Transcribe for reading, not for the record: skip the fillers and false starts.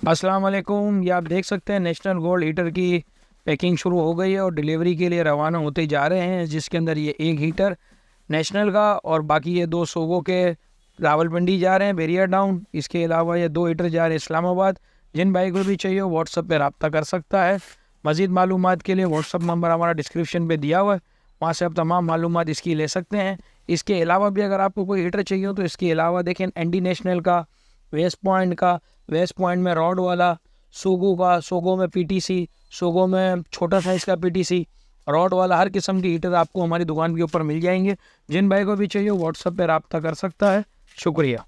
अस्सलाम वालेकुम। ये आप देख सकते हैं नेशनल गोल्ड हीटर की पैकिंग शुरू हो गई है और डिलीवरी के लिए रवाना होते जा रहे हैं, जिसके अंदर ये एक हीटर नेशनल का और बाकी ये दो सोगो के रावलपिंडी जा रहे हैं, बेरिया टाउन। इसके अलावा ये दो हीटर जा रहे हैं इस्लामाबाद। जिन भाई को भी चाहिए व्हाट्सअप पे रब्ता कर सकता है। मज़ीद मालूमात के लिए व्हाट्सअप नंबर हमारा डिस्क्रिप्शन पे दिया हुआ है, वहाँ से आप तमाम मालूमात इसकी ले सकते हैं। इसके अलावा भी अगर आपको कोई हीटर चाहिए हो तो इसके अलावा देखें एनडी नेशनल का, वेस्ट पॉइंट में रॉड वाला, सोगो का, सोगो में पीटीसी, सोगो में छोटा साइज़ का पीटीसी, रॉड वाला, हर किस्म की हीटर आपको हमारी दुकान के ऊपर मिल जाएंगे। जिन भाई को भी चाहिए व्हाट्सएप पे रब्ता कर सकता है। शुक्रिया।